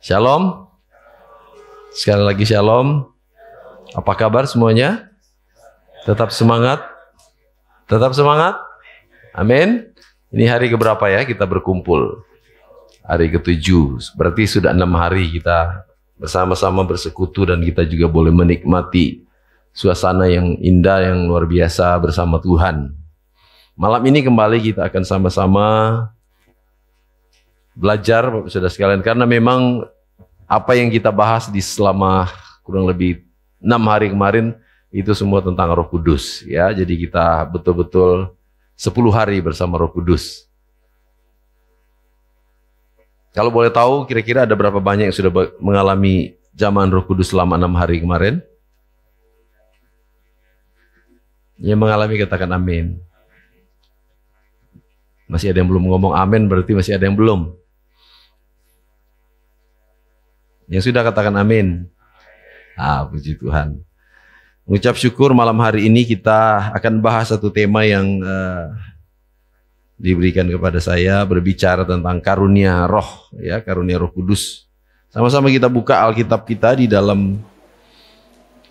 Shalom. Sekali lagi shalom. Apa kabar semuanya? Tetap semangat? Tetap semangat? Amin. Ini hari keberapa ya kita berkumpul? Hari ke-7. Berarti sudah 6 hari kita bersama-sama bersekutu dan kita juga boleh menikmati suasana yang indah, yang luar biasa bersama Tuhan. Malam ini kembali kita akan sama-sama belajar Bapak Saudara sekalian, karena memang apa yang kita bahas di selama kurang lebih 6 hari kemarin itu semua tentang Roh Kudus ya. Jadi kita betul-betul 10 hari bersama Roh Kudus. Kalau boleh tahu kira-kira ada berapa banyak yang sudah mengalami zaman Roh Kudus selama 6 hari kemarin? Yang mengalami katakan amin. Masih ada yang belum ngomong amin, berarti masih ada yang belum. Yang sudah katakan amin. Puji Tuhan. Mengucap syukur malam hari ini kita akan bahas satu tema yang diberikan kepada saya, berbicara tentang karunia roh, ya, karunia Roh Kudus. Sama-sama kita buka Alkitab kita di dalam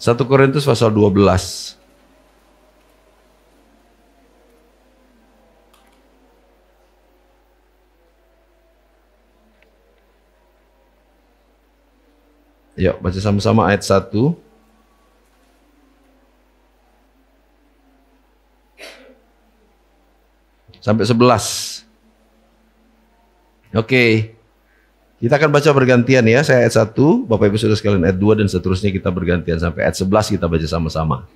1 Korintus pasal 12. Yuk baca sama-sama ayat 1 sampai 11. Oke. Kita akan baca bergantian ya. Saya ayat 1, Bapak Ibu Saudara sekalian ayat 2, dan seterusnya kita bergantian sampai ayat 11 kita baca sama-sama.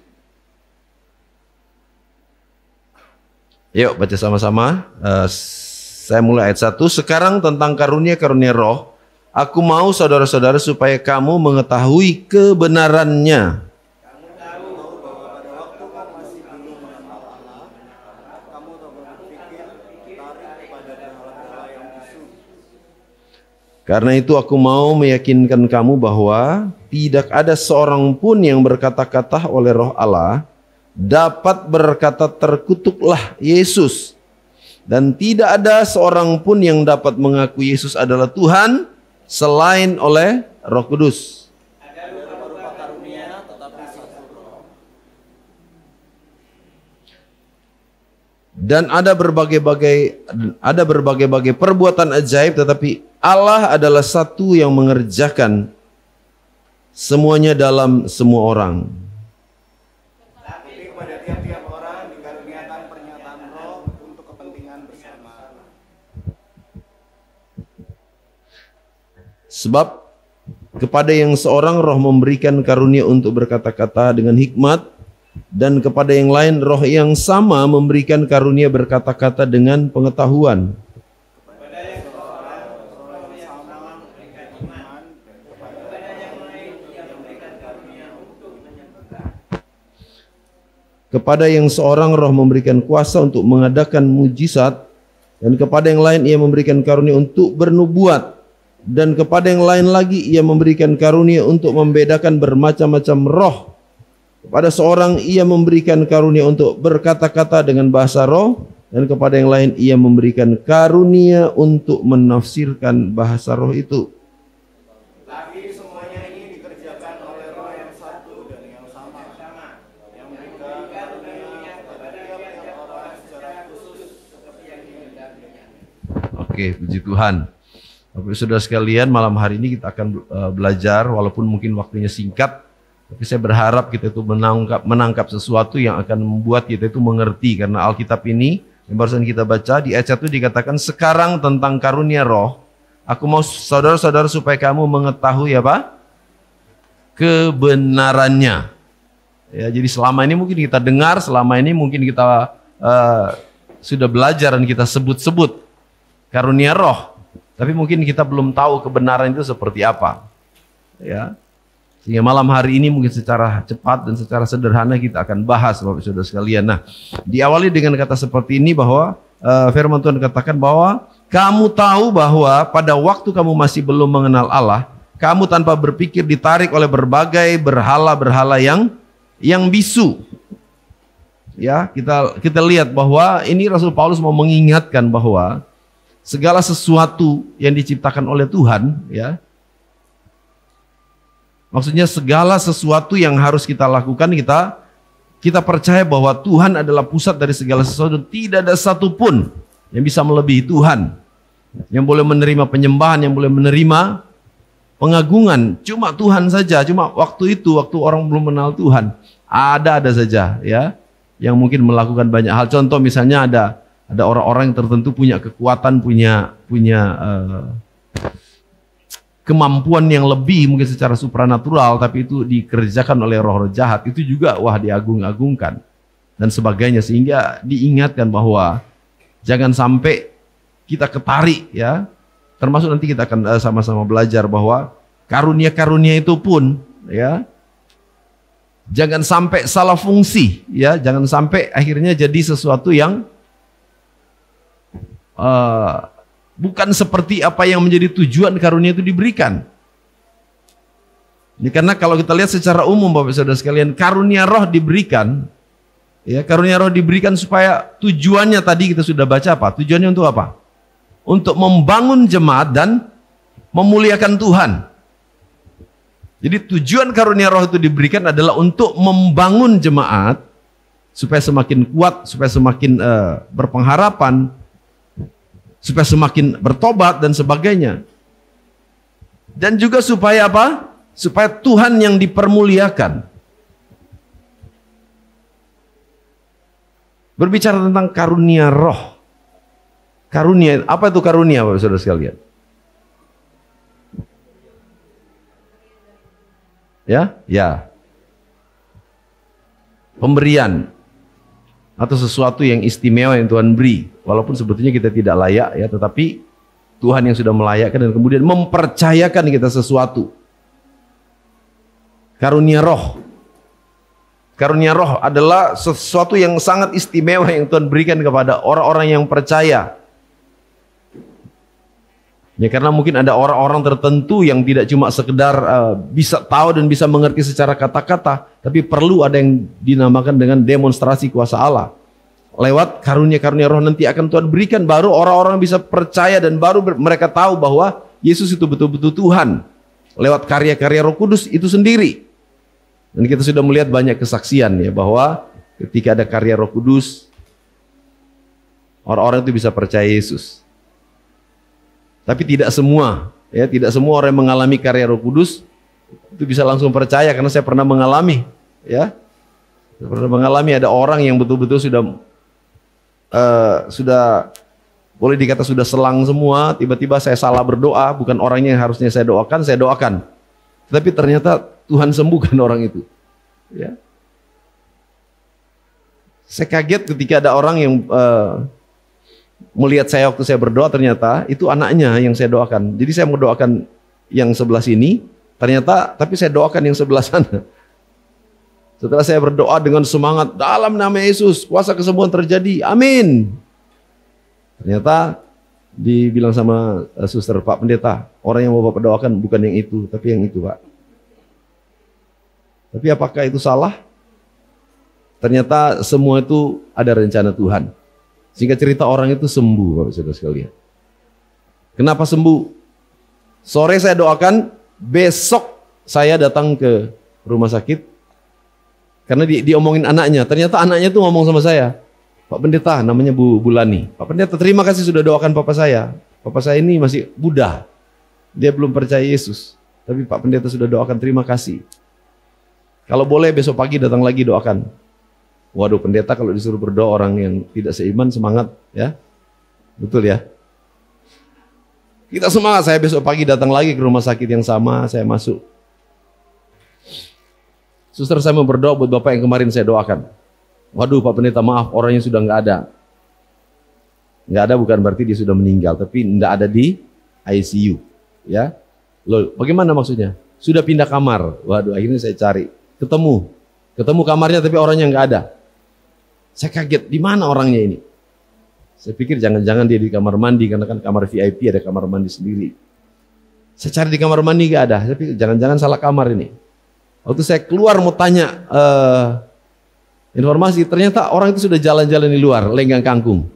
Yuk baca sama-sama. Saya mulai ayat 1. Sekarang tentang karunia-karunia roh, aku mau saudara-saudara supaya kamu mengetahui kebenarannya. Kamu tahu bahwa pada waktu kamu masih belum mengenal Allah, kamu tak berpikir tarik kepada berhala-berhala yang bisu. Karena itu aku mau meyakinkan kamu bahwa tidak ada seorang pun yang berkata-kata oleh Roh Allah dapat berkata terkutuklah Yesus. Dan tidak ada seorang pun yang dapat mengaku Yesus adalah Tuhan selain oleh Roh Kudus. Ada beberapa karunia tetapi satu roh. Dan ada berbagai-bagai perbuatan ajaib, tetapi Allah adalah satu yang mengerjakan semuanya dalam semua orang. Tapi kepada tiap-tiap orang dikaruniakan pernyataan roh untuk kepentingan bersama. Sebab kepada yang seorang roh memberikan karunia untuk berkata-kata dengan hikmat, dan kepada yang lain roh yang sama memberikan karunia berkata-kata dengan pengetahuan. Kepada yang seorang roh yang sama memberikan iman, dan kepada yang lain ia memberikan karunia untuk menyembuhkan. Kepada yang seorang roh memberikan kuasa untuk mengadakan mujizat, dan kepada yang lain ia memberikan karunia untuk bernubuat, dan kepada yang lain lagi ia memberikan karunia untuk membedakan bermacam-macam roh. Kepada seorang ia memberikan karunia untuk berkata-kata dengan bahasa roh, dan kepada yang lain ia memberikan karunia untuk menafsirkan bahasa roh itu. Tapi semuanya ini dikerjakan oleh roh yang satu dan yang sama, yang memberikan karunia kepada tiap-tiap orang secara khusus seperti yang dikehendakinya. Oke, puji Tuhan. Bapak Saudara sekalian, malam hari ini kita akan belajar, walaupun mungkin waktunya singkat, tapi saya berharap kita itu menangkap sesuatu yang akan membuat kita itu mengerti, karena Alkitab ini yang barusan kita baca di ayat 1 dikatakan sekarang tentang karunia roh, aku mau saudara-saudara supaya kamu mengetahui apa? Kebenarannya. Ya, jadi selama ini mungkin kita dengar, selama ini mungkin kita sudah belajar dan kita sebut-sebut karunia roh. Tapi mungkin kita belum tahu kebenaran itu seperti apa. Ya. Sehingga malam hari ini mungkin secara cepat dan secara sederhana kita akan bahas Bapak Saudara sekalian. Nah, diawali dengan kata seperti ini bahwa firman Tuhan katakan bahwa kamu tahu bahwa pada waktu kamu masih belum mengenal Allah, kamu tanpa berpikir ditarik oleh berbagai berhala-berhala yang bisu. Ya, kita lihat bahwa ini Rasul Paulus mau mengingatkan bahwa segala sesuatu yang diciptakan oleh Tuhan, ya, Maksudnya segala sesuatu yang harus kita lakukan, kita percaya bahwa Tuhan adalah pusat dari segala sesuatu. Tidak ada satupun yang bisa melebihi Tuhan, yang boleh menerima penyembahan, yang boleh menerima pengagungan. Cuma Tuhan saja. Cuma waktu itu, waktu orang belum mengenal Tuhan, ada saja ya yang mungkin melakukan banyak hal. Contoh misalnya ada orang-orang yang tertentu punya kekuatan, punya kemampuan yang lebih mungkin secara supranatural, tapi itu dikerjakan oleh roh-roh jahat, itu juga wah diagung-agungkan dan sebagainya, sehingga diingatkan bahwa jangan sampai kita ketarik ya. Termasuk nanti kita akan sama-sama belajar bahwa karunia-karunia itu pun ya jangan sampai salah fungsi ya, jangan sampai akhirnya jadi sesuatu yang bukan seperti apa yang menjadi tujuan karunia itu diberikan. Ini karena kalau kita lihat secara umum Bapak Saudara sekalian, karunia roh diberikan, ya karunia roh diberikan supaya tujuannya tadi kita sudah baca apa? Tujuannya untuk apa? Untuk membangun jemaat dan memuliakan Tuhan. Jadi tujuan karunia roh itu diberikan adalah untuk membangun jemaat supaya semakin kuat, supaya semakin berpengharapan, supaya semakin bertobat dan sebagainya. Dan juga supaya apa? Supaya Tuhan yang dipermuliakan. Berbicara tentang karunia roh. Karunia, apa itu karunia Bapak Saudara sekalian? Ya. Pemberian atau sesuatu yang istimewa yang Tuhan beri, walaupun sebetulnya kita tidak layak ya, tetapi Tuhan yang sudah melayakkan dan kemudian mempercayakan kita sesuatu. Karunia roh. Karunia roh adalah sesuatu yang sangat istimewa yang Tuhan berikan kepada orang-orang yang percaya. Ya, karena mungkin ada orang-orang tertentu yang tidak cuma sekedar bisa tahu dan bisa mengerti secara kata-kata, tapi perlu ada yang dinamakan dengan demonstrasi kuasa Allah. Lewat karunia-karunia roh nanti akan Tuhan berikan, baru orang-orang bisa percaya dan baru mereka tahu bahwa Yesus itu betul-betul Tuhan. Lewat karya-karya Roh Kudus itu sendiri. Dan kita sudah melihat banyak kesaksian ya, bahwa ketika ada karya Roh Kudus, orang-orang itu bisa percaya Yesus. Tapi tidak semua, ya tidak semua orang yang mengalami karya Roh Kudus itu bisa langsung percaya, karena saya pernah mengalami, ya, saya pernah mengalami ada orang yang betul-betul sudah boleh dikata sudah selang semua, tiba-tiba saya salah berdoa, bukan orangnya yang harusnya saya doakan, tapi ternyata Tuhan sembuhkan orang itu, ya. Saya kaget ketika ada orang yang melihat saya waktu saya berdoa, ternyata itu anaknya yang saya doakan. Jadi saya mau doakan yang sebelah sini, ternyata tapi saya doakan yang sebelah sana. Setelah saya berdoa dengan semangat, dalam nama Yesus kuasa kesembuhan terjadi, amin. Ternyata dibilang sama suster, Pak Pendeta, orang yang mau Bapak doakan bukan yang itu, tapi yang itu Pak. Tapi apakah itu salah? Ternyata semua itu ada rencana Tuhan. Sehingga cerita orang itu sembuh Bapak Saudara sekalian. Kenapa sembuh? Sore saya doakan, besok saya datang ke rumah sakit karena diomongin anaknya. Ternyata anaknya tuh ngomong sama saya, Pak Pendeta, namanya Bu Bulani. Pak Pendeta, terima kasih sudah doakan papa saya. Papa saya ini masih Buddha, dia belum percaya Yesus. Tapi Pak Pendeta sudah doakan, terima kasih. Kalau boleh besok pagi datang lagi doakan. Waduh, pendeta kalau disuruh berdoa orang yang tidak seiman semangat ya. Betul ya. Kita semangat, saya besok pagi datang lagi ke rumah sakit yang sama, saya masuk. Suster, saya mau berdoa buat Bapak yang kemarin saya doakan. Waduh Pak Pendeta, maaf, orangnya sudah nggak ada. Nggak ada bukan berarti dia sudah meninggal, tapi nggak ada di ICU. Ya, loh, bagaimana maksudnya? Sudah pindah kamar. Waduh, akhirnya saya cari, ketemu kamarnya tapi orangnya nggak ada. Saya kaget, di mana orangnya ini? Saya pikir jangan-jangan dia di kamar mandi, karena kan kamar VIP ada kamar mandi sendiri. Saya cari di kamar mandi nggak ada. Saya pikir jangan-jangan salah kamar ini. Waktu saya keluar mau tanya informasi, ternyata orang itu sudah jalan-jalan di luar, lenggang kangkung.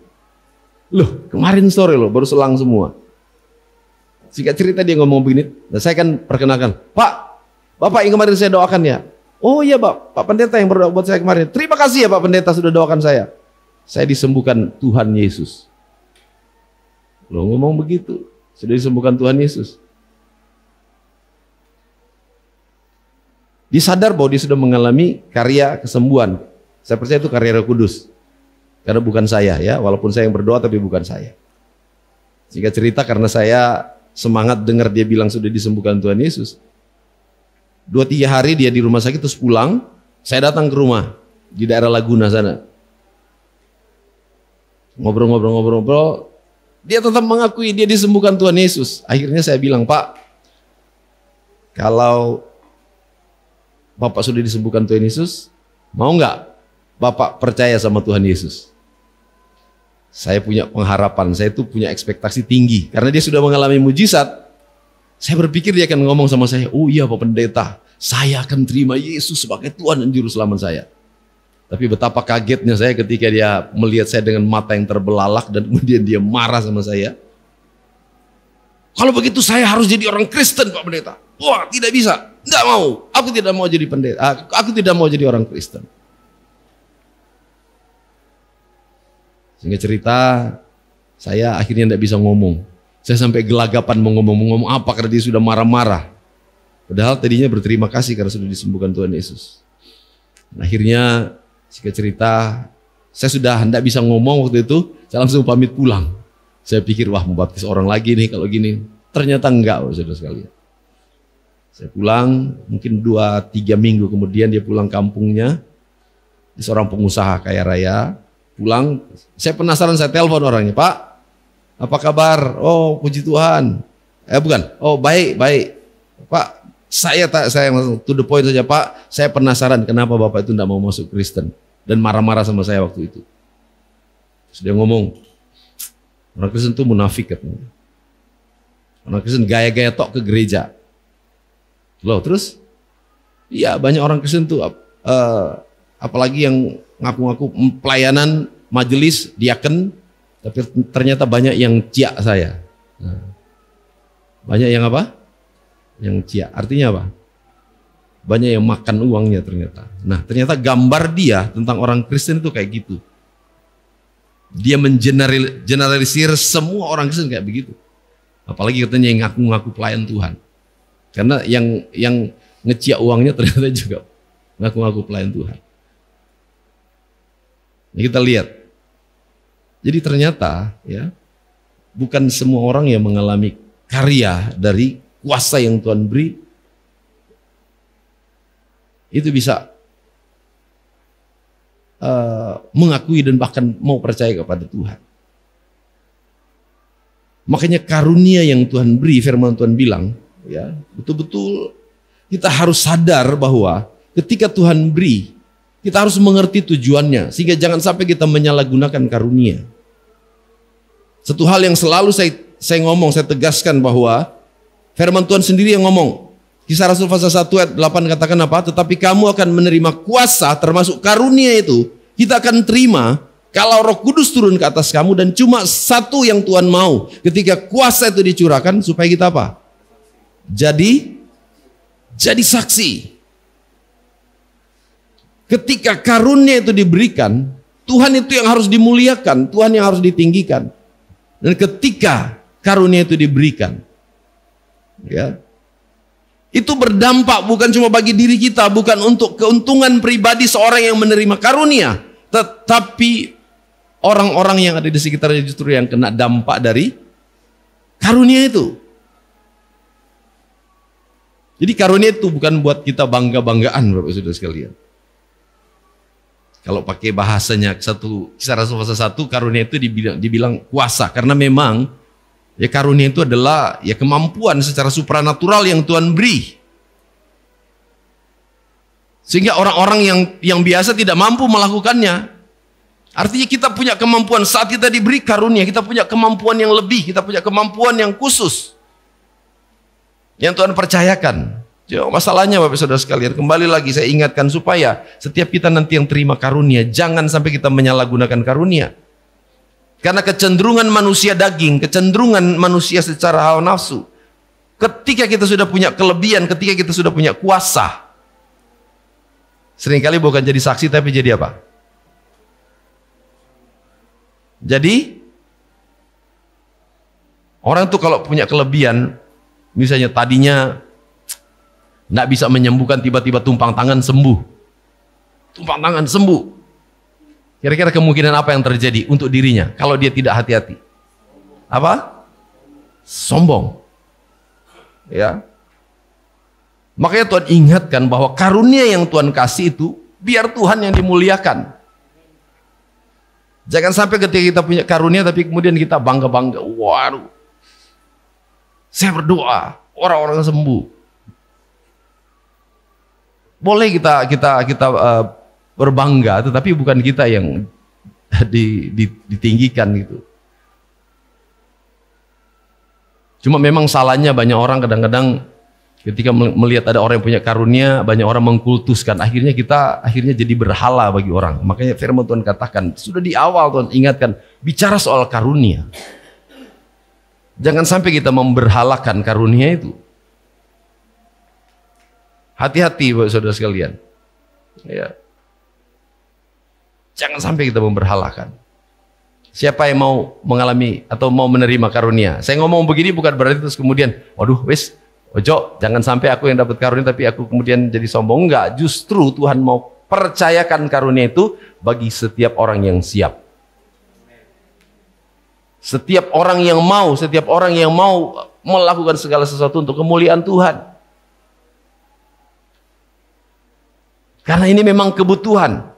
Loh, kemarin sore loh, baru selang semua. Singkat cerita dia ngomong begini, dan saya kan perkenalkan, Pak, Bapak yang kemarin saya doakan ya. Oh iya Pak Pendeta yang berdoa buat saya kemarin. Terima kasih ya Pak Pendeta sudah doakan saya. Saya disembuhkan Tuhan Yesus. Lo ngomong begitu, sudah disembuhkan Tuhan Yesus. Dia sadar bahwa dia sudah mengalami karya kesembuhan. Saya percaya itu karya Roh Kudus. Karena bukan saya ya, walaupun saya yang berdoa tapi bukan saya. Singkat cerita karena saya semangat dengar dia bilang sudah disembuhkan Tuhan Yesus. 2-3 hari dia di rumah sakit terus pulang, saya datang ke rumah di daerah Laguna sana. Ngobrol-ngobrol, dia tetap mengakui dia disembuhkan Tuhan Yesus. Akhirnya saya bilang, Pak, kalau Bapak sudah disembuhkan Tuhan Yesus, mau nggak Bapak percaya sama Tuhan Yesus? Saya punya pengharapan, saya itu punya ekspektasi tinggi. Karena dia sudah mengalami mujizat, saya berpikir dia akan ngomong sama saya, oh iya Pak Pendeta, saya akan terima Yesus sebagai Tuhan dan Juru Selamat saya. Tapi betapa kagetnya saya ketika dia melihat saya dengan mata yang terbelalak dan kemudian dia marah sama saya. Kalau begitu saya harus jadi orang Kristen Pak Pendeta. Wah tidak bisa, nggak mau. Aku tidak mau jadi pendeta, aku tidak mau jadi orang Kristen. Sehingga cerita, saya akhirnya tidak bisa ngomong. Saya sampai gelagapan mau ngomong apa karena dia sudah marah-marah. Padahal tadinya berterima kasih karena sudah disembuhkan Tuhan Yesus. Akhirnya singkat cerita, saya sudah tidak bisa ngomong waktu itu, saya langsung pamit pulang. Saya pikir wah mau baptis orang lagi nih kalau gini. Ternyata enggak saudara sekalian. Saya pulang mungkin 2-3 minggu kemudian dia pulang kampungnya. Dia seorang pengusaha kaya raya. Pulang, saya penasaran, saya telepon orangnya, Pak, apa kabar? Oh, puji Tuhan. Bukan. Oh, baik. Pak, saya langsung to the point saja, Pak. Saya penasaran kenapa Bapak itu tidak mau masuk Kristen dan marah-marah sama saya waktu itu. Sudah ngomong, orang Kristen itu munafik katanya. Orang Kristen gaya-gaya tok ke gereja. Loh, terus? Iya, banyak orang Kristen tuh apalagi yang ngaku-ngaku pelayanan majelis diaken, tapi ternyata banyak yang ciak saya. Nah, banyak yang apa? Yang ciak. Artinya apa? Banyak yang makan uangnya ternyata. Nah, ternyata gambar dia tentang orang Kristen itu kayak gitu. Dia mengeneralisir semua orang Kristen kayak begitu. Apalagi katanya yang ngaku-ngaku pelayan Tuhan. Karena yang ngeciak uangnya ternyata juga ngaku-ngaku pelayan Tuhan. Ini kita lihat. Jadi ternyata ya bukan semua orang yang mengalami karya dari kuasa yang Tuhan beri itu bisa mengakui dan bahkan mau percaya kepada Tuhan. Makanya karunia yang Tuhan beri, firman Tuhan bilang, ya betul-betul kita harus sadar bahwa ketika Tuhan beri, kita harus mengerti tujuannya, sehingga jangan sampai kita menyalahgunakan karunia. Satu hal yang selalu saya ngomong, saya tegaskan bahwa firman Tuhan sendiri yang ngomong. Kisah Rasul pasal 1 ayat 8 katakan apa? Tetapi kamu akan menerima kuasa, termasuk karunia itu, kita akan terima kalau Roh Kudus turun ke atas kamu, dan cuma satu yang Tuhan mau ketika kuasa itu dicurahkan, supaya kita apa? Jadi saksi. Ketika karunia itu diberikan, Tuhan itu yang harus dimuliakan, Tuhan yang harus ditinggikan. Dan ketika karunia itu diberikan, ya, itu berdampak bukan cuma bagi diri kita, bukan untuk keuntungan pribadi seorang yang menerima karunia, tetapi orang-orang yang ada di sekitarnya justru yang kena dampak dari karunia itu. Jadi karunia itu bukan buat kita bangga-banggaan, Bapak Saudara sekalian. Kalau pakai bahasanya Kisah Rasul pasal 1, karunia itu dibilang kuasa, karena memang ya karunia itu adalah ya kemampuan secara supranatural yang Tuhan beri. Sehingga orang-orang yang biasa tidak mampu melakukannya. Artinya kita punya kemampuan saat kita diberi karunia, kita punya kemampuan yang lebih, kita punya kemampuan yang khusus yang Tuhan percayakan. Masalahnya Bapak Saudara sekalian, kembali lagi saya ingatkan supaya setiap kita nanti yang terima karunia, jangan sampai kita menyalahgunakan karunia. Karena kecenderungan manusia daging, kecenderungan manusia secara hawa nafsu, Ketika kita sudah punya kelebihan, ketika kita sudah punya kuasa, seringkali bukan jadi saksi tapi jadi apa? Jadi orang tuh kalau punya kelebihan, misalnya tadinya nggak bisa menyembuhkan, tiba-tiba tumpang tangan sembuh. Tumpang tangan sembuh. Kira-kira kemungkinan apa yang terjadi untuk dirinya kalau dia tidak hati-hati? Apa? Sombong. Ya. Makanya Tuhan ingatkan bahwa karunia yang Tuhan kasih itu biar Tuhan yang dimuliakan. Jangan sampai ketika kita punya karunia tapi kemudian kita bangga-bangga. Waduh, saya berdoa orang-orang sembuh. Boleh kita berbangga, tetapi bukan kita yang ditinggikan gitu. Cuma memang salahnya banyak orang kadang-kadang ketika melihat ada orang yang punya karunia, banyak orang mengkultuskan. Akhirnya kita jadi berhala bagi orang. Makanya firman Tuhan katakan, sudah di awal Tuhan ingatkan, bicara soal karunia. Jangan sampai kita memberhalakan karunia itu. Hati-hati Bapak Saudara sekalian. Ya. Jangan sampai kita memberhalakan. Siapa yang mau mengalami atau mau menerima karunia? Saya ngomong begini bukan berarti terus kemudian, waduh wis, ojo, jangan sampai aku yang dapat karunia tapi aku kemudian jadi sombong. Enggak, justru Tuhan mau percayakan karunia itu bagi setiap orang yang siap. Setiap orang yang mau melakukan segala sesuatu untuk kemuliaan Tuhan. Karena ini memang kebutuhan.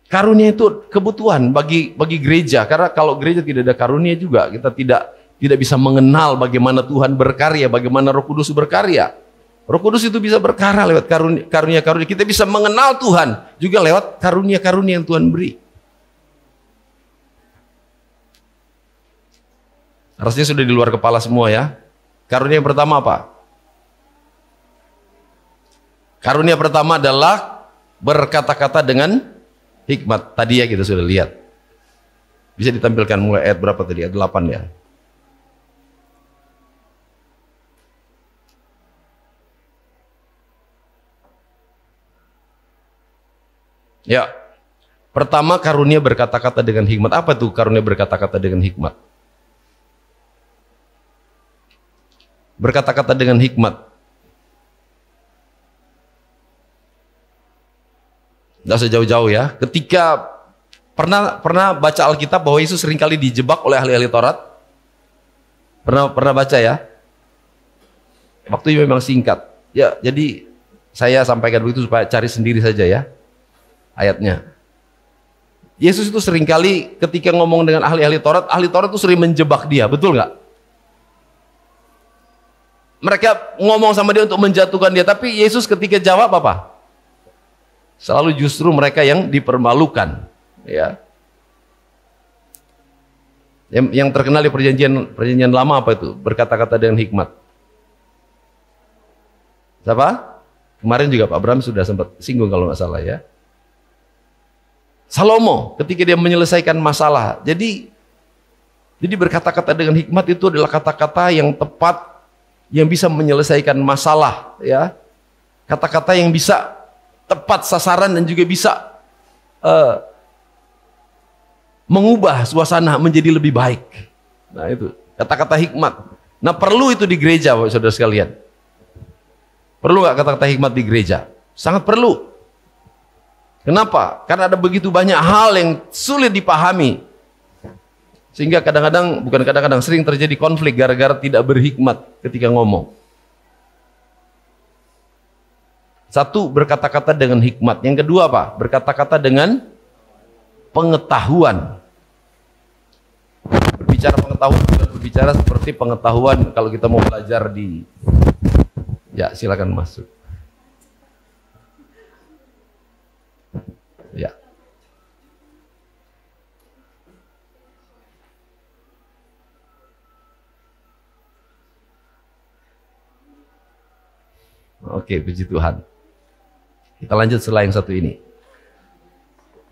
Karunia itu kebutuhan bagi gereja, karena kalau gereja tidak ada karunia juga kita tidak bisa mengenal bagaimana Tuhan berkarya, bagaimana Roh Kudus berkarya. Roh Kudus itu bisa berkarya lewat karunia-karunia. Kita bisa mengenal Tuhan juga lewat karunia-karunia yang Tuhan beri. Harusnya sudah di luar kepala semua ya. Karunia yang pertama apa? Karunia pertama adalah berkata-kata dengan hikmat. Tadi ya kita sudah lihat. Bisa ditampilkan mulai ayat berapa tadi? Ayat 8 ya. Ya. Pertama karunia berkata-kata dengan hikmat. Apa tuh karunia berkata-kata dengan hikmat? Berkata-kata dengan hikmat. Nggak usah jauh-jauh ya. Ketika pernah baca Alkitab bahwa Yesus seringkali dijebak oleh ahli-ahli Taurat. Pernah baca ya. Waktunya memang singkat. Ya, jadi saya sampaikan begitu supaya cari sendiri saja ya ayatnya. Yesus itu seringkali ketika ngomong dengan ahli-ahli Taurat itu sering menjebak dia, betul nggak? Mereka ngomong sama dia untuk menjatuhkan dia, tapi Yesus ketika jawab apa? Selalu justru mereka yang dipermalukan, ya. Yang terkenal di perjanjian lama apa itu? Berkata-kata dengan hikmat. Siapa? Kemarin juga Pak Bram sudah sempat singgung kalau nggak salah ya. Salomo ketika dia menyelesaikan masalah. Jadi berkata-kata dengan hikmat itu adalah kata-kata yang tepat, yang bisa menyelesaikan masalah, ya. Kata-kata yang bisa tepat sasaran dan juga bisa mengubah suasana menjadi lebih baik. Nah itu kata-kata hikmat. Nah perlu itu di gereja, saudara sekalian. Perlu nggak kata-kata hikmat di gereja? Sangat perlu. Kenapa? Karena ada begitu banyak hal yang sulit dipahami, sehingga kadang-kadang sering terjadi konflik gara-gara tidak berhikmat ketika ngomong. Satu, berkata-kata dengan hikmat. Yang kedua apa? Berkata-kata dengan pengetahuan. Berbicara pengetahuan, berbicara seperti pengetahuan kalau kita mau belajar di... Ya, silakan masuk. Ya. Oke, puji Tuhan. Kita lanjut setelah yang satu ini.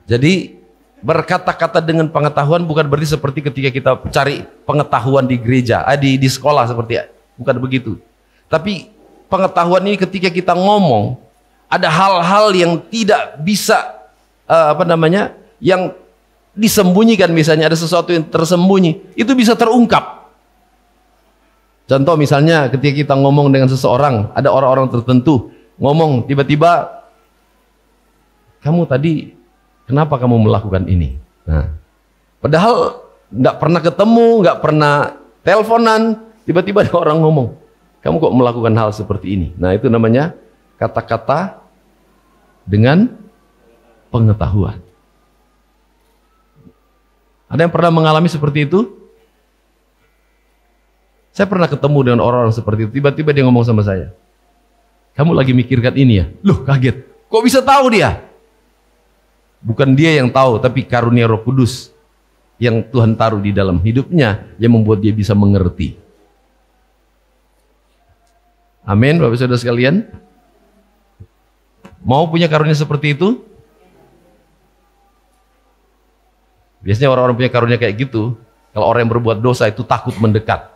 Jadi berkata-kata dengan pengetahuan bukan berarti seperti ketika kita cari pengetahuan di gereja, di sekolah seperti bukan begitu. Tapi pengetahuan ini ketika kita ngomong ada hal-hal yang tidak bisa yang disembunyikan, misalnya ada sesuatu yang tersembunyi, itu bisa terungkap. Contoh misalnya ketika kita ngomong dengan seseorang, ada orang-orang tertentu ngomong tiba-tiba, kamu tadi kenapa kamu melakukan ini? Nah, padahal nggak pernah ketemu, nggak pernah teleponan, tiba-tiba ada orang ngomong, kamu kok melakukan hal seperti ini? Nah, itu namanya kata-kata dengan pengetahuan. Ada yang pernah mengalami seperti itu? Saya pernah ketemu dengan orang-orang seperti itu, tiba-tiba dia ngomong sama saya, kamu lagi mikirkan ini ya? Loh, kaget, kok bisa tahu dia? Bukan dia yang tahu, tapi karunia Roh Kudus yang Tuhan taruh di dalam hidupnya yang membuat dia bisa mengerti. Amin, Bapak Saudara sekalian. Mau punya karunia seperti itu? Biasanya orang-orang punya karunia kayak gitu, kalau orang yang berbuat dosa itu takut mendekat.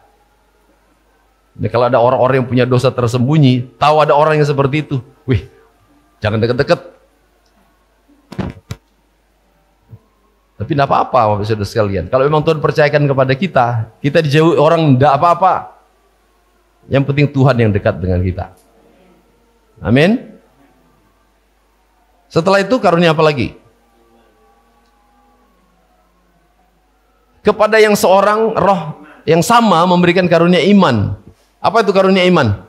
Nah, kalau ada orang-orang yang punya dosa tersembunyi, tahu ada orang yang seperti itu, wih, jangan deket-deket. Tapi tidak apa-apa, Bapak Saudara sekalian. Kalau memang Tuhan percayakan kepada kita dijauhi orang, tidak apa-apa. Yang penting Tuhan yang dekat dengan kita. Amin. Setelah itu karunia apa lagi? Kepada yang seorang roh yang sama memberikan karunia iman. Apa itu karunia iman?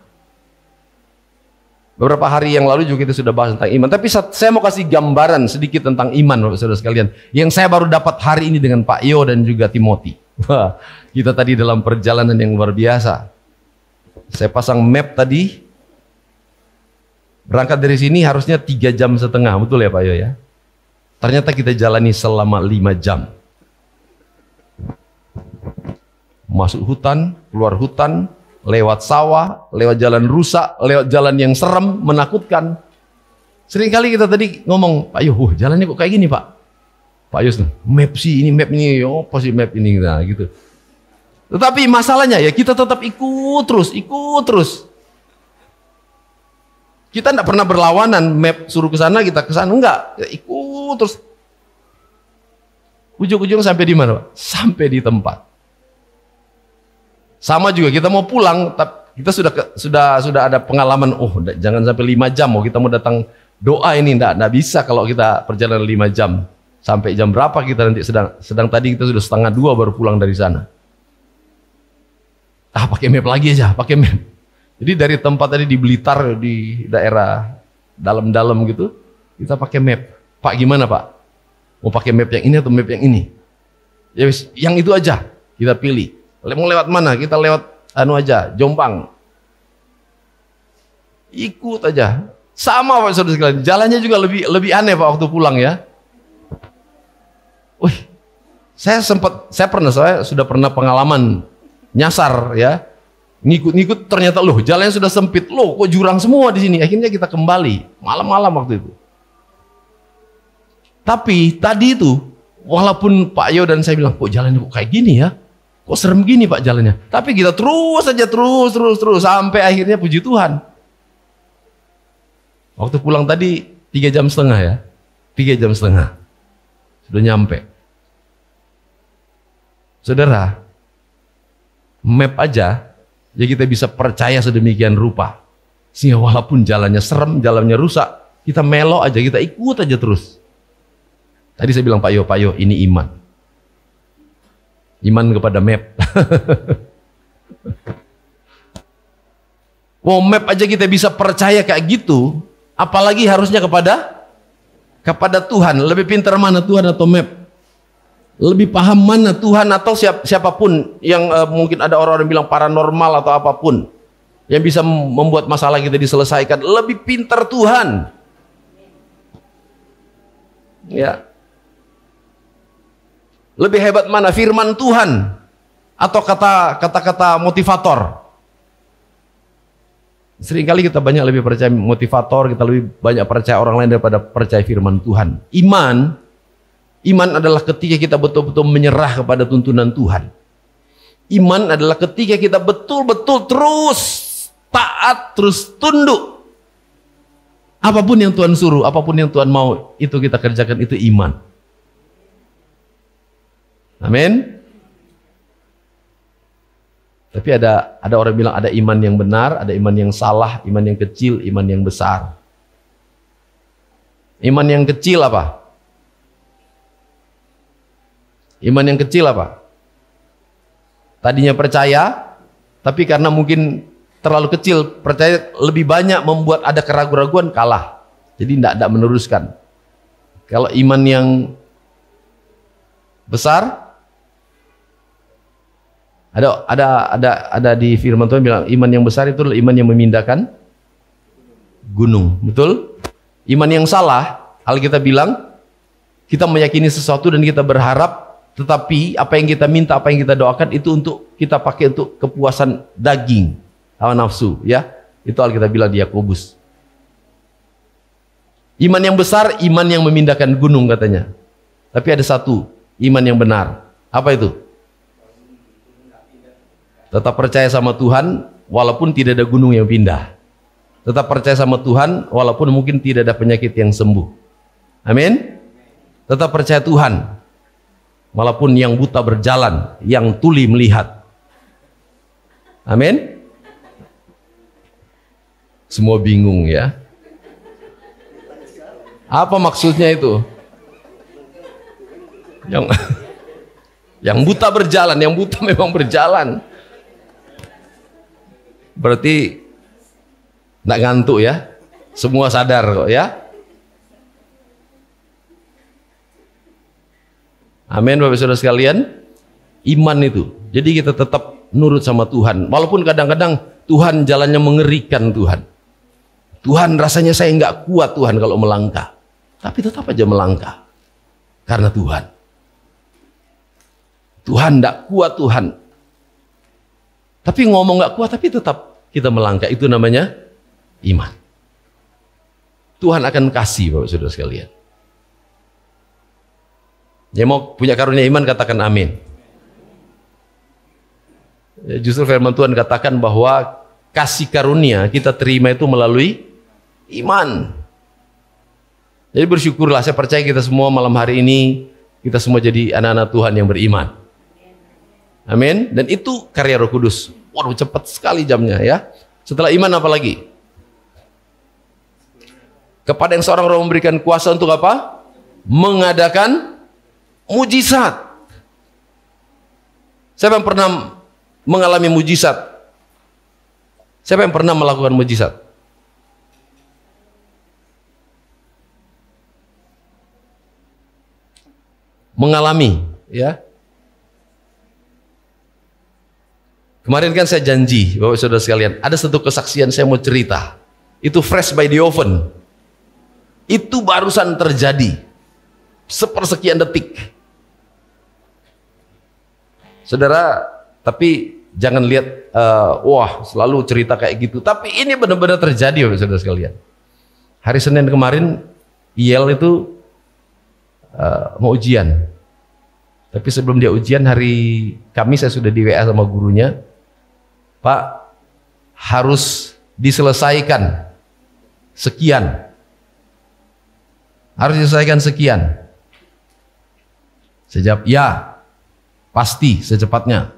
Beberapa hari yang lalu juga kita sudah bahas tentang iman. Tapi saya mau kasih gambaran sedikit tentang iman, Bapak Saudara sekalian. Yang saya baru dapat hari ini dengan Pak Yo dan juga Timothy. Wah, kita tadi dalam perjalanan yang luar biasa. Saya pasang map tadi. Berangkat dari sini harusnya 3,5 jam. Betul ya Pak Yo ya? Ternyata kita jalani selama 5 jam. Masuk hutan, keluar hutan, lewat sawah, lewat jalan rusak, lewat jalan yang serem, menakutkan. Seringkali kita tadi ngomong, Pak Yo, jalannya kok kayak gini Pak? Pak Yo, map ini, oh pasti map ini, nah gitu. Tetapi masalahnya ya kita tetap ikut terus. Kita tidak pernah berlawanan, map suruh ke sana kita ke sana, enggak, ya, ikut terus. Ujung-ujung sampai di mana Pak? Sampai di tempat. Sama juga kita mau pulang, kita sudah ada pengalaman. Oh, jangan sampai 5 jam. Oh, kita mau datang doa ini enggak bisa kalau kita perjalanan 5 jam. Sampai jam berapa kita nanti sedang tadi kita sudah 1:30 baru pulang dari sana. Pakai map lagi aja, pakai map. Jadi dari tempat tadi di Blitar di daerah dalam-dalam gitu, kita pakai map. Pak gimana Pak? Mau pakai map yang ini atau map yang ini? Ya wis, yang itu aja kita pilih. Mau lewat mana? Kita lewat aja, Jombang. Ikut aja. Sama Pak Saudara sekalian. Jalannya juga lebih aneh Pak waktu pulang ya. Wih, saya sudah pernah pengalaman nyasar ya. Ngikut ternyata loh, jalannya sudah sempit. Loh, kok jurang semua di sini. Akhirnya kita kembali malam-malam waktu itu. Tapi tadi itu walaupun Pak Yo dan saya bilang, kok jalannya kok kayak gini ya? Kok serem gini Pak jalannya? Tapi kita terus sampai akhirnya puji Tuhan. Waktu pulang tadi 3,5 jam ya. 3,5 jam. Sudah nyampe. Saudara, map aja ya kita bisa percaya sedemikian rupa. Sehingga walaupun jalannya serem, jalannya rusak, kita melok aja, kita ikut aja terus. Tadi saya bilang Pak Yo, ini iman. Iman kepada map. Wow, map aja kita bisa percaya kayak gitu, apalagi harusnya kepada Tuhan. Lebih pintar mana Tuhan atau map? Lebih paham mana Tuhan atau siapapun yang mungkin ada orang-orang bilang paranormal atau apapun yang bisa membuat masalah kita diselesaikan. Lebih pintar Tuhan. Ya. Lebih hebat mana firman Tuhan atau kata-kata motivator? Seringkali kita banyak lebih percaya motivator, kita lebih banyak percaya orang lain daripada percaya firman Tuhan. Iman Iman adalah ketika kita betul-betul menyerah kepada tuntunan Tuhan. Iman adalah ketika kita betul-betul terus taat, terus tunduk. Apapun yang Tuhan suruh, apapun yang Tuhan mau, itu kita kerjakan, itu iman. Amin. Tapi ada orang bilang ada iman yang benar, ada iman yang salah, iman yang kecil, iman yang besar. Iman yang kecil apa? Iman yang kecil apa? Tadinya percaya, tapi karena mungkin terlalu kecil, percaya lebih banyak membuat ada keraguan-raguan, kalah. Jadi tidak meneruskan. Kalau iman yang besar, ada di firman Tuhan bilang iman yang besar itu adalah iman yang memindahkan gunung. Betul? Iman yang salah, Alkitab bilang kita meyakini sesuatu dan kita berharap, tetapi apa yang kita minta, apa yang kita doakan itu untuk kita pakai untuk kepuasan daging, hawa nafsu, ya. Itu Alkitab bilang di Yakobus. Iman yang besar, iman yang memindahkan gunung katanya. Tapi ada satu iman yang benar. Apa itu? Tetap percaya sama Tuhan walaupun tidak ada gunung yang pindah. Tetap percaya sama Tuhan walaupun mungkin tidak ada penyakit yang sembuh. Amin. Tetap percaya Tuhan walaupun yang buta berjalan, yang tuli melihat. Amin. Semua bingung ya. Apa maksudnya itu? Yang buta berjalan, yang buta memang berjalan. Berarti tidak ngantuk ya. Semua sadar kok ya. Amin Bapak Saudara sekalian. Iman itu. Jadi kita tetap nurut sama Tuhan. Walaupun kadang-kadang Tuhan jalannya mengerikan Tuhan. Tuhan rasanya saya nggak kuat Tuhan kalau melangkah. Tapi tetap aja melangkah. Karena Tuhan. Tuhan nggak kuat Tuhan. Tapi ngomong nggak kuat tapi tetap kita melangkah. Itu namanya iman. Tuhan akan kasih Bapak Saudara sekalian. Yang mau punya karunia iman katakan amin. Justru firman Tuhan katakan bahwa kasih karunia kita terima itu melalui iman. Jadi bersyukurlah, saya percaya kita semua malam hari ini kita semua jadi anak-anak Tuhan yang beriman. Amin. Dan itu karya Roh Kudus. Waduh, cepat sekali jamnya ya. Setelah iman apa lagi? Kepada yang seorang roh memberikan kuasa untuk apa? Mengadakan mujizat. Siapa yang pernah mengalami mujizat? Siapa yang pernah melakukan mujizat? Mengalami, ya. Kemarin kan saya janji, Bapak Saudara sekalian, ada satu kesaksian saya mau cerita. Itu fresh by the oven. Itu barusan terjadi. Sepersekian detik. Saudara, tapi jangan lihat wah selalu cerita kayak gitu. Tapi ini benar-benar terjadi Bapak Saudara sekalian. Hari Senin kemarin IEL itu mau ujian. Tapi sebelum dia ujian hari Kamis saya sudah di WA sama gurunya. Pak, harus diselesaikan sekian. Harus diselesaikan sekian. Saya jawab, ya, pasti secepatnya.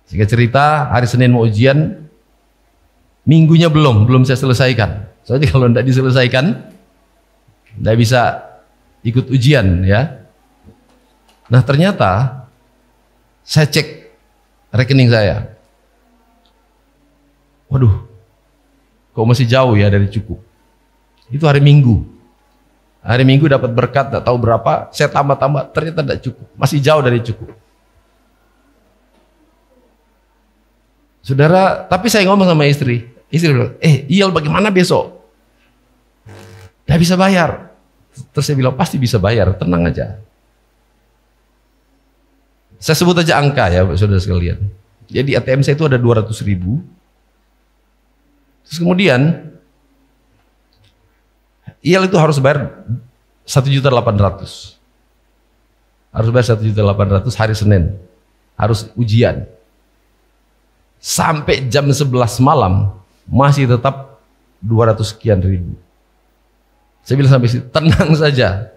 Singkat cerita, hari Senin mau ujian, minggunya belum saya selesaikan. Soalnya kalau tidak diselesaikan, tidak bisa ikut ujian ya. Nah ternyata saya cek rekening saya. Waduh, kok masih jauh ya dari cukup. Itu hari Minggu. Hari Minggu dapat berkat, tidak tahu berapa, saya tambah-tambah, ternyata tidak cukup. Masih jauh dari cukup. Saudara, tapi saya ngomong sama istri. Istri bilang, Iyal bagaimana besok? Tidak bisa bayar. Terus saya bilang, pasti bisa bayar, tenang aja. Saya sebut aja angka ya saudara sekalian. Jadi ATM saya itu ada 200.000. Terus kemudian IEL itu harus bayar 1.800.000. Harus bayar 1.800.000 hari Senin. Harus ujian. Sampai jam 11 malam masih tetap 200 sekian ribu. Saya bilang sampai situ, tenang saja.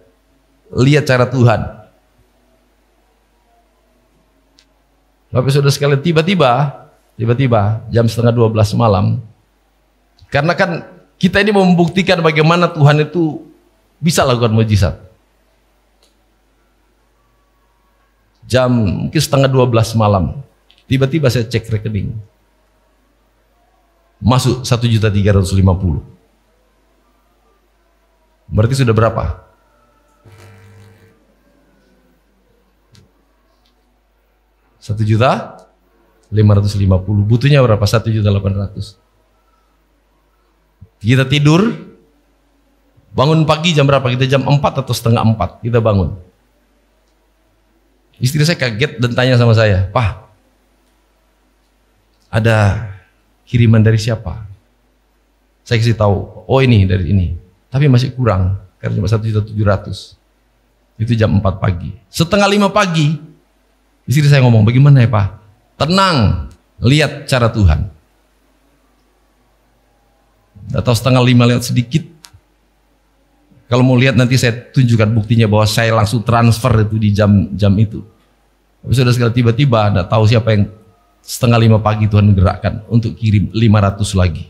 Lihat cara Tuhan. Bapak Saudara sekalian, tiba-tiba jam setengah 12 malam. Karena kan kita ini membuktikan bagaimana Tuhan itu bisa lakukan mujizat. Jam mungkin setengah 12 malam. Tiba-tiba saya cek rekening. Masuk 1.350.000. Berarti sudah berapa? Rp1.550.000. Butuhnya berapa? 1.800.000. Kita tidur, bangun pagi jam berapa? Kita jam 4 atau setengah 4 kita bangun. Istri saya kaget dan tanya sama saya, "Pak, ada kiriman dari siapa?" Saya kasih tahu, "Oh ini dari ini." Tapi masih kurang, karena cuma 1.700.000. Itu jam 4 pagi. Setengah 5 pagi, istri saya ngomong, "Bagaimana ya Pak?" "Tenang, lihat cara Tuhan." Atau setengah 5 lewat sedikit. Kalau mau lihat nanti saya tunjukkan buktinya bahwa saya langsung transfer itu di jam itu. Tapi sudah sekali tiba-tiba ada tahu siapa yang setengah 5 pagi Tuhan gerakkan untuk kirim 500 lagi.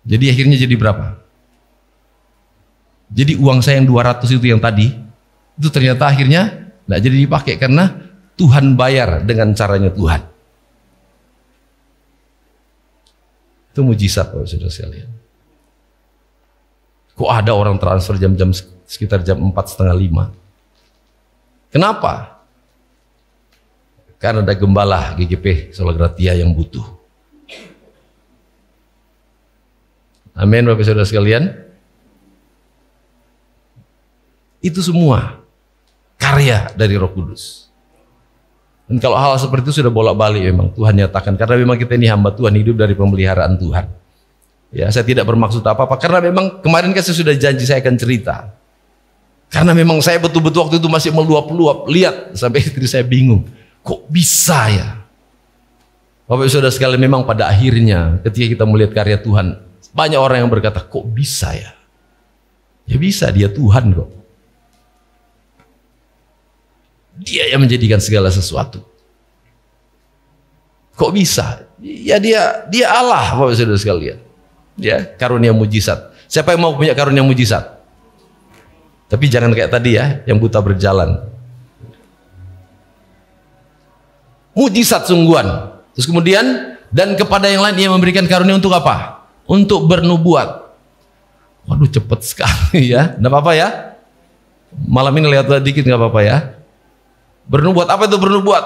Jadi akhirnya jadi berapa? Jadi uang saya yang 200 itu yang tadi, itu ternyata akhirnya tidak jadi dipakai karena Tuhan bayar dengan caranya Tuhan. Itu mujizat Bapak Saudara sekalian. Kok ada orang transfer jam-jam sekitar jam 4:30? Kenapa? Karena ada gembala GGP Solo Gratia yang butuh. Amin Bapak Saudara sekalian. Itu semua karya dari Roh Kudus. Dan kalau hal seperti itu sudah bolak-balik memang Tuhan nyatakan, karena memang kita ini hamba Tuhan, hidup dari pemeliharaan Tuhan. Ya, saya tidak bermaksud apa-apa, karena memang kemarin kan saya sudah janji saya akan cerita. Karena memang saya betul-betul waktu itu masih meluap-luap, lihat sampai istri saya bingung, kok bisa ya? Bapak Saudara sekalian, memang pada akhirnya ketika kita melihat karya Tuhan, banyak orang yang berkata, kok bisa ya? Ya bisa, dia Tuhan kok. Dia yang menjadikan segala sesuatu. Kok bisa? Ya dia Allah, Bapak Saudara sekalian. Ya, karunia mujizat. Siapa yang mau punya karunia mujizat? Tapi jangan kayak tadi ya, yang buta berjalan. Mujizat sungguhan. Terus kemudian, dan kepada yang lain ia memberikan karunia untuk apa? Untuk bernubuat. Waduh, cepet sekali ya. Nggak apa-apa ya. Malam ini lihat dikit nggak apa-apa ya. Bernubuat, apa itu bernubuat?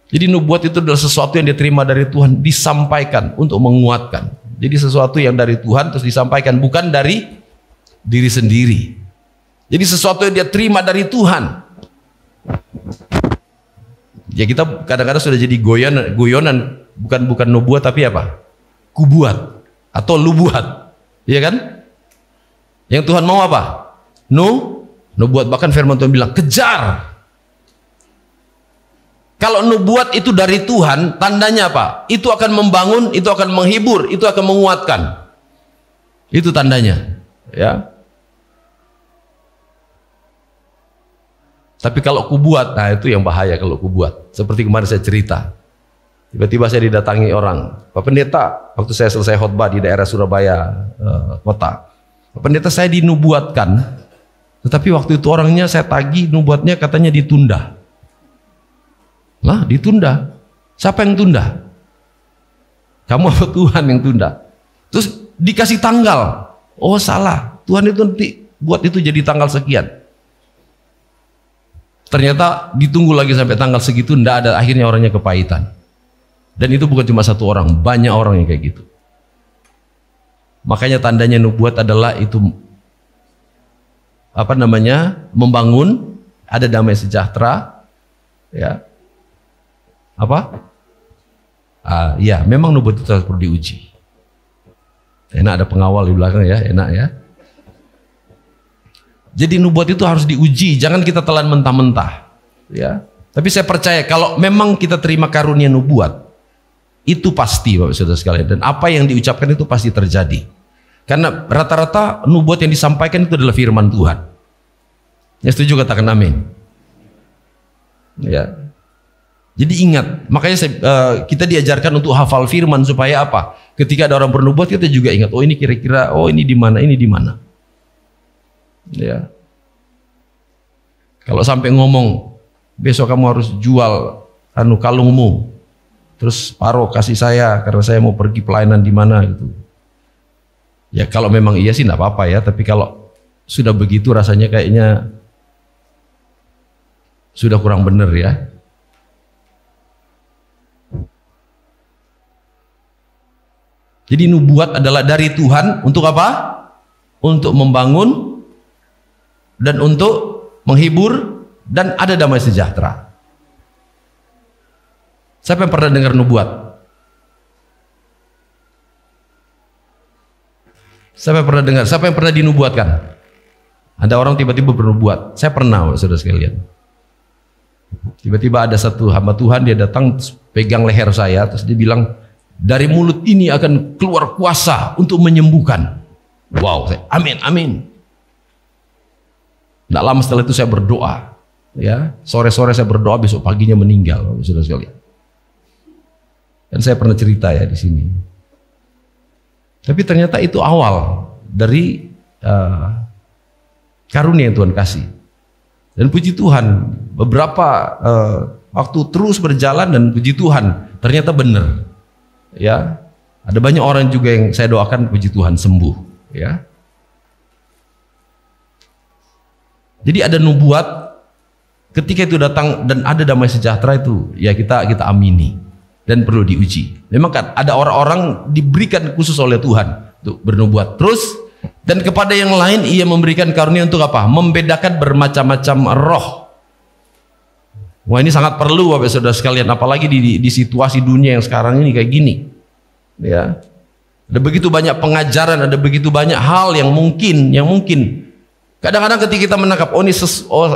Jadi nubuat itu adalah sesuatu yang diterima dari Tuhan, disampaikan untuk menguatkan. Jadi sesuatu yang dari Tuhan terus disampaikan, bukan dari diri sendiri. Jadi sesuatu yang dia terima dari Tuhan. Ya kita kadang-kadang sudah jadi guyonan, bukan nubuat tapi apa? Kubuat atau lubuat. Iya kan? Yang Tuhan mau apa? Nubuat, bahkan firman Tuhan bilang, kejar. Kalau nubuat itu dari Tuhan, tandanya apa? Itu akan membangun, itu akan menghibur, itu akan menguatkan. Itu tandanya, ya. Tapi kalau kubuat, nah itu yang bahaya kalau kubuat. Seperti kemarin saya cerita. Tiba-tiba saya didatangi orang, Pak Pendeta, waktu saya selesai khotbah di daerah Surabaya kota. Pak Pendeta, saya dinubuatkan, tetapi waktu itu orangnya saya tagih, nubuatnya katanya ditunda. Lah, ditunda. Siapa yang tunda? Kamu apa Tuhan yang tunda? Terus dikasih tanggal. Oh salah, Tuhan itu nanti buat itu jadi tanggal sekian. Ternyata ditunggu lagi sampai tanggal segitu, ndak ada, akhirnya orangnya kepahitan. Dan itu bukan cuma satu orang, banyak orang yang kayak gitu. Makanya tandanya nubuat adalah itu apa namanya, membangun, ada damai sejahtera, ya. Apa? Ya, memang nubuat itu harus perlu diuji. Enak ada pengawal di belakang ya, enak ya. Jadi nubuat itu harus diuji, jangan kita telan mentah-mentah. Ya. Tapi saya percaya kalau memang kita terima karunia nubuat, itu pasti Bapak Saudara sekalian. Dan apa yang diucapkan itu pasti terjadi. Karena rata-rata nubuat yang disampaikan itu adalah firman Tuhan. Ya setuju katakan amin. Ya. Jadi ingat, makanya kita diajarkan untuk hafal firman supaya apa? Ketika ada orang bernubuat kita juga ingat, oh ini kira-kira, oh ini di mana, ini di mana. Ya. Kalau sampai ngomong, besok kamu harus jual kalungmu, terus paruh kasih saya karena saya mau pergi pelayanan di mana gitu. Ya kalau memang iya sih enggak apa-apa ya, tapi kalau sudah begitu rasanya kayaknya sudah kurang benar ya. Jadi nubuat adalah dari Tuhan untuk apa? Untuk membangun dan untuk menghibur dan ada damai sejahtera. Siapa yang pernah dengar nubuat? Siapa yang pernah dengar? Siapa yang pernah dinubuatkan? Ada orang tiba-tiba bernubuat. Saya pernah, saudara sekalian. Tiba-tiba ada satu hamba Tuhan, dia datang pegang leher saya, terus dia bilang, dari mulut ini akan keluar kuasa untuk menyembuhkan. Wow, saya, amin, amin. Tidak lama setelah itu saya berdoa. Ya, sore-sore saya berdoa, besok paginya meninggal, saudara sekalian. Dan saya pernah cerita ya di sini. Tapi ternyata itu awal dari karunia yang Tuhan kasih. Dan puji Tuhan, beberapa waktu terus berjalan dan puji Tuhan, ternyata benar. Ya, ada banyak orang juga yang saya doakan puji Tuhan sembuh. Ya. Jadi ada nubuat, ketika itu datang dan ada damai sejahtera itu, ya kita amini. Dan perlu diuji. Memang kan ada orang-orang diberikan khusus oleh Tuhan untuk bernubuat terus, dan kepada yang lain ia memberikan karunia untuk apa? Membedakan bermacam-macam roh. Wah, ini sangat perlu Bapak Saudara sekalian, apalagi di situasi dunia yang sekarang ini kayak gini. Ya. Ada begitu banyak pengajaran, ada begitu banyak hal yang mungkin kadang-kadang ketika kita menangkap, oh ini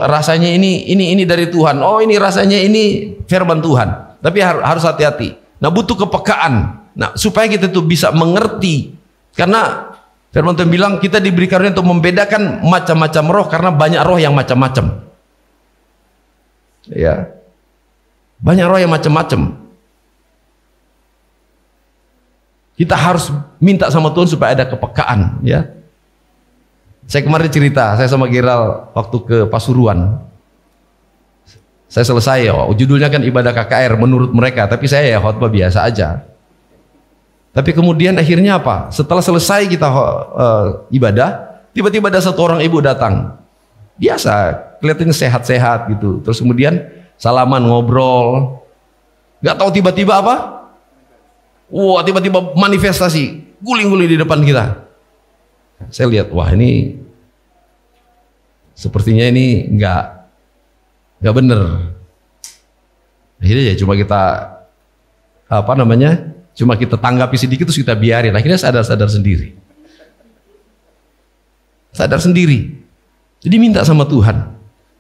rasanya ini dari Tuhan. Oh ini rasanya ini firman Tuhan. Tapi harus hati-hati. Nah, butuh kepekaan. Nah, supaya kita tuh bisa mengerti. Karena firman Tuhan bilang kita diberi karunia untuk membedakan macam-macam roh karena banyak roh yang macam-macam. Ya. Banyak roh yang macam-macam. Kita harus minta sama Tuhan supaya ada kepekaan, ya. Saya kemarin cerita, saya sama Geral waktu ke Pasuruan. Saya selesai, judulnya kan ibadah KKR menurut mereka, tapi saya ya khotbah biasa aja. Tapi kemudian akhirnya apa? Setelah selesai kita ibadah, tiba-tiba ada satu orang ibu datang. Biasa, kelihatannya sehat-sehat gitu. Terus kemudian salaman, ngobrol. Gak tahu tiba-tiba apa? Wah, tiba-tiba manifestasi, guling-guling di depan kita. Saya lihat, wah ini sepertinya ini nggak benar. Akhirnya ya cuma kita cuma kita tanggapi sedikit terus kita biarin. Akhirnya sadar sendiri. Jadi minta sama Tuhan.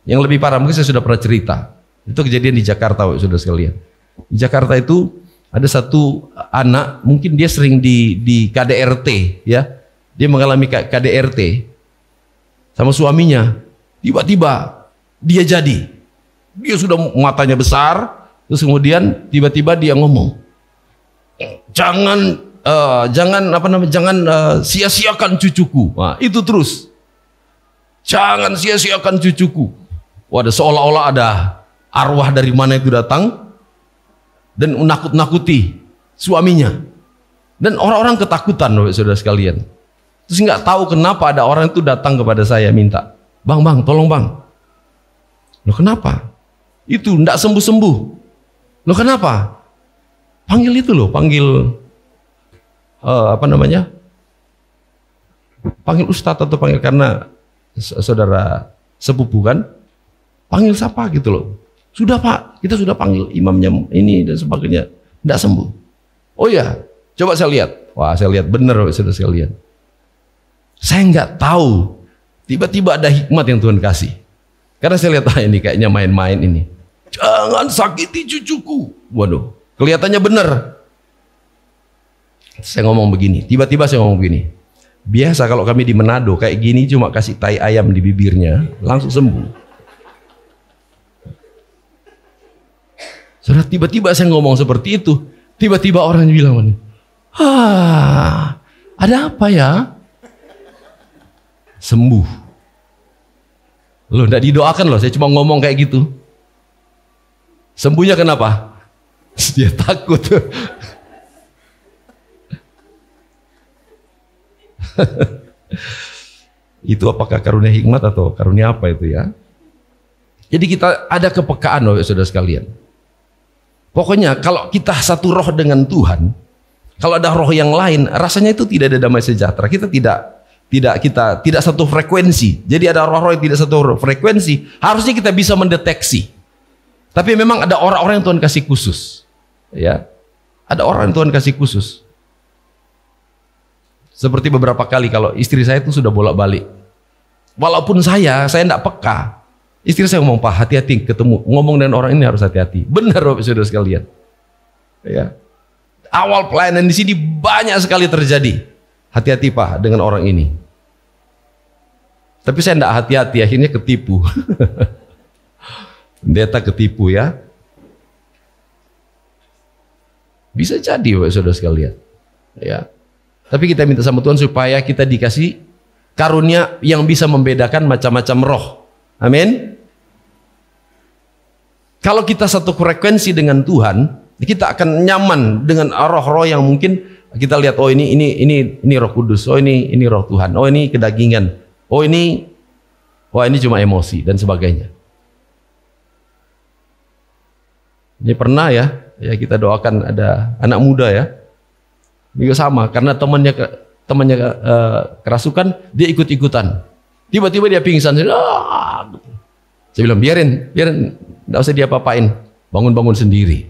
Yang lebih parah mungkin saya sudah pernah cerita. Itu kejadian di Jakarta, saudara sekalian. Di Jakarta itu ada satu anak, mungkin dia sering di KDRT, ya. Dia mengalami KDRT sama suaminya. Tiba-tiba dia jadi. Dia sudah matanya besar, terus kemudian tiba-tiba dia ngomong, jangan sia-siakan cucuku. Nah, itu terus, jangan sia-siakan cucuku. Waduh, seolah-olah ada arwah dari mana itu datang dan menakut-nakuti suaminya. Dan orang-orang ketakutan, saudara sekalian. Terus nggak tahu kenapa ada orang itu datang kepada saya minta, bang, tolong bang. Loh kenapa? Itu nggak sembuh-sembuh. Loh kenapa? Panggil itu loh, panggil panggil ustadz atau panggil karena saudara sepupu kan, panggil siapa gitu loh. Sudah pak, kita sudah panggil imamnya ini dan sebagainya, nggak sembuh. Oh ya, coba saya lihat. Wah, saya lihat benar saudara sekalian. Saya nggak tahu, tiba-tiba ada hikmat yang Tuhan kasih. Karena saya lihat, ini kayaknya main-main ini. Jangan sakiti cucuku. Waduh, kelihatannya benar. Saya ngomong begini, tiba-tiba saya ngomong begini. Biasa kalau kami di Manado kayak gini cuma kasih tai ayam di bibirnya, langsung sembuh. Saudara, tiba-tiba saya ngomong seperti itu. Tiba-tiba orang bilang, ada apa ya? Sembuh. Loh, enggak didoakan loh, saya cuma ngomong kayak gitu. Sembuhnya kenapa? Dia takut. Itu apakah karunia hikmat atau karunia apa itu ya? Jadi kita ada kepekaan loh saudara sekalian. Pokoknya kalau kita satu roh dengan Tuhan, kalau ada roh yang lain, rasanya itu tidak ada damai sejahtera. Kita tidak satu frekuensi. Jadi ada roh-roh yang tidak satu frekuensi. Harusnya kita bisa mendeteksi. Tapi memang ada orang-orang yang Tuhan kasih khusus. Ya. Ada orang yang Tuhan kasih khusus. Seperti beberapa kali kalau istri saya itu sudah bolak-balik. Walaupun saya tidak peka. Istri saya ngomong, Pak, hati-hati ketemu. Ngomong dengan orang ini harus hati-hati. Benar Bapak Saudara sekalian. Ya. Awal pelayanan di sini banyak sekali terjadi. Hati-hati Pak dengan orang ini. Tapi saya tidak hati-hati, akhirnya ketipu. Pendeta ketipu ya. Bisa jadi Bapak Saudara sekalian. Ya. Tapi kita minta sama Tuhan supaya kita dikasih karunia yang bisa membedakan macam-macam roh. Amin. Kalau kita satu frekuensi dengan Tuhan, kita akan nyaman dengan roh-roh yang mungkin kita lihat, oh ini Roh Kudus, oh ini roh Tuhan, oh ini kedagingan, oh ini cuma emosi dan sebagainya. Ini pernah ya kita doakan ada anak muda ya. Juga sama, karena temannya kerasukan, dia ikut-ikutan. Tiba-tiba dia pingsan. Saya bilang, biarin, nggak usah dia apa-apain, bangun-bangun sendiri.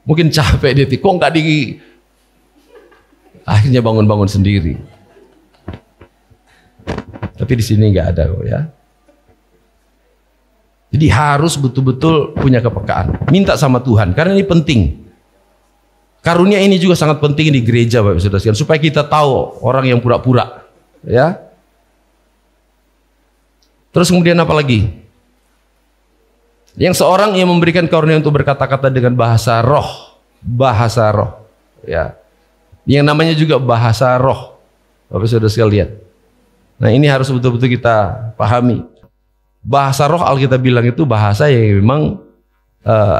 Mungkin capek dia, kok nggak di... Akhirnya bangun-bangun sendiri. Tapi di sini nggak ada kok ya. Jadi harus betul-betul punya kepekaan. Minta sama Tuhan, karena ini penting. Karunia ini juga sangat penting di gereja Bapak Saudara sekalian, supaya kita tahu orang yang pura-pura, ya. Terus kemudian apa lagi? Yang seorang yang memberikan karunia untuk berkata-kata dengan bahasa roh, ya. Yang namanya juga bahasa roh, Bapak Saudara sekalian. Nah, ini harus betul-betul kita pahami. Bahasa roh Alkitab bilang itu bahasa yang memang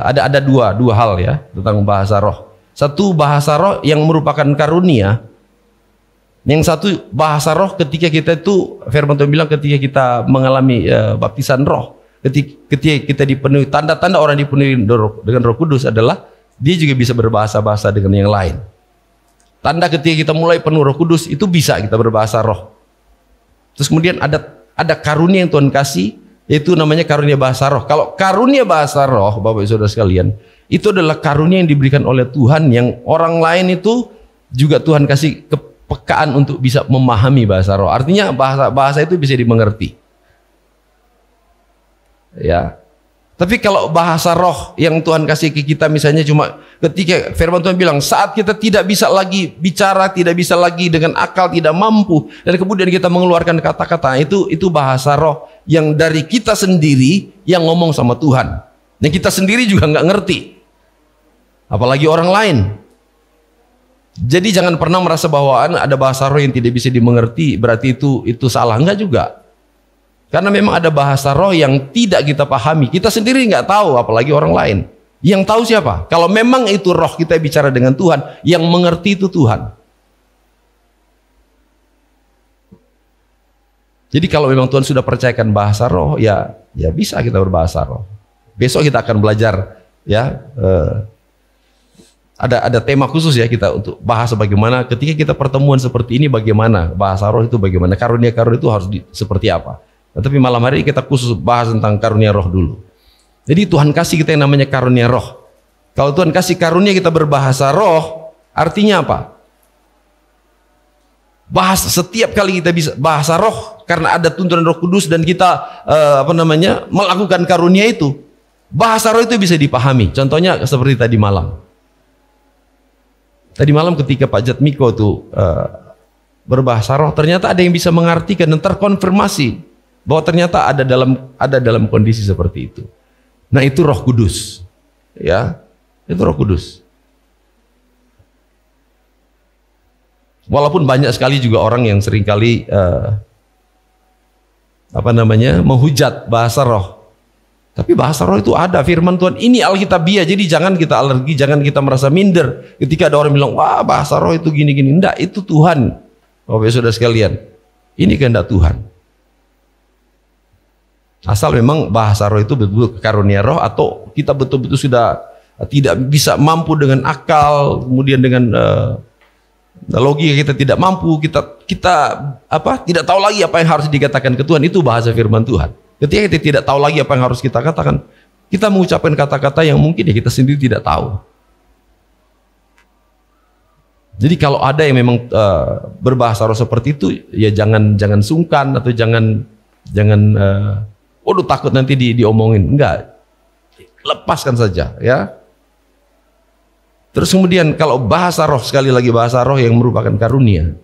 ada dua hal ya tentang bahasa roh. Satu bahasa roh yang merupakan karunia. Yang satu bahasa roh ketika kita itu, firman Tuhan bilang ketika kita mengalami baptisan roh, ketika kita dipenuhi, tanda-tanda orang dipenuhi dengan Roh Kudus adalah dia juga bisa berbahasa-bahasa dengan yang lain. Tanda ketika kita mulai penuh Roh Kudus itu bisa kita berbahasa roh. Terus kemudian ada karunia yang Tuhan kasih, yaitu namanya karunia bahasa roh. Kalau karunia bahasa roh, Bapak Ibu Saudara sekalian, itu adalah karunia yang diberikan oleh Tuhan yang orang lain itu juga Tuhan kasih kepekaan untuk bisa memahami bahasa roh. Artinya bahasa itu bisa dimengerti. Ya. Tapi kalau bahasa roh yang Tuhan kasih ke kita misalnya cuma ketika firman Tuhan bilang saat kita tidak bisa lagi bicara, tidak bisa lagi dengan akal, tidak mampu, dan kemudian kita mengeluarkan kata-kata, itu bahasa roh yang dari kita sendiri yang ngomong sama Tuhan. Yang kita sendiri juga nggak ngerti. Apalagi orang lain. Jadi jangan pernah merasa bahwa ada bahasa roh yang tidak bisa dimengerti, berarti itu salah. Enggak juga. Karena memang ada bahasa roh yang tidak kita pahami. Kita sendiri nggak tahu, apalagi orang lain. Yang tahu siapa? Kalau memang itu roh kita bicara dengan Tuhan, yang mengerti itu Tuhan. Jadi kalau memang Tuhan sudah percayakan bahasa roh, ya bisa kita berbahasa roh. Besok kita akan belajar ya. Ada tema khusus ya kita untuk bahas bagaimana ketika kita pertemuan seperti ini, bagaimana bahasa roh itu, bagaimana karunia-karunia itu harus seperti apa. Tapi malam hari ini kita khusus bahas tentang karunia roh dulu. Jadi Tuhan kasih kita yang namanya karunia roh. Kalau Tuhan kasih karunia kita berbahasa roh, artinya apa? Setiap kali kita bisa bahasa roh karena ada tuntunan Roh Kudus dan kita melakukan karunia itu, bahasa roh itu bisa dipahami. Contohnya seperti tadi malam. Tadi malam ketika Pak Jatmiko itu berbahasa roh, ternyata ada yang bisa mengartikan dan terkonfirmasi bahwa ternyata ada dalam kondisi seperti itu. Nah, itu Roh Kudus. Ya, itu Roh Kudus. Walaupun banyak sekali juga orang yang seringkali menghujat bahasa roh. Tapi bahasa roh itu ada, firman Tuhan ini alkitabiah. Jadi jangan kita alergi, jangan kita merasa minder ketika ada orang bilang, wah bahasa roh itu gini-gini. Enggak, itu Tuhan. Bapak Saudara sekalian, ini kehendak Tuhan. Asal memang bahasa roh itu betul-betul karunia roh, atau kita betul-betul sudah tidak bisa mampu dengan akal, kemudian dengan logika kita tidak mampu, kita tidak tahu lagi apa yang harus dikatakan ke Tuhan, itu bahasa firman Tuhan. Ketika kita tidak tahu lagi apa yang harus kita katakan, kita mengucapkan kata-kata yang mungkin kita sendiri tidak tahu. Jadi kalau ada yang memang berbahasa roh seperti itu, ya jangan sungkan atau jangan takut nanti diomongin. Enggak, lepaskan saja ya. Terus kemudian kalau bahasa roh, sekali lagi bahasa roh yang merupakan karunia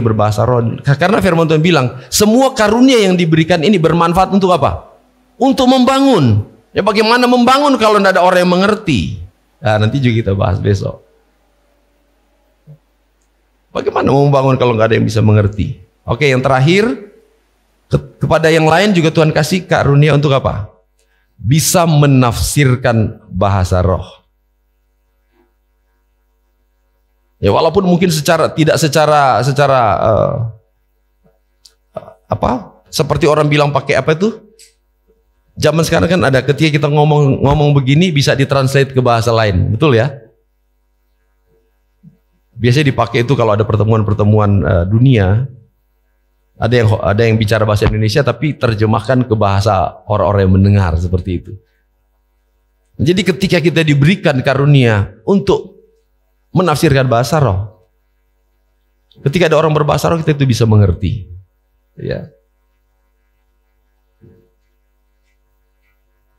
berbahasa roh, karena firman Tuhan bilang semua karunia yang diberikan ini bermanfaat untuk apa? Untuk membangun. Ya bagaimana membangun kalau tidak ada orang yang mengerti? Nah, nanti juga kita bahas besok. Bagaimana membangun kalau nggak ada yang bisa mengerti? Oke, yang terakhir, kepada yang lain juga Tuhan kasih karunia untuk apa? Bisa menafsirkan bahasa roh. Ya walaupun mungkin tidak secara seperti orang bilang pakai apa itu? Zaman sekarang kan ada ketika kita ngomong begini bisa ditranslate ke bahasa lain, betul ya? Biasanya dipakai itu kalau ada pertemuan-pertemuan dunia. Ada yang bicara bahasa Indonesia tapi terjemahkan ke bahasa orang-orang yang mendengar, seperti itu. Jadi ketika kita diberikan karunia untuk menafsirkan bahasa roh, ketika ada orang berbahasa roh, kita itu bisa mengerti. Ya.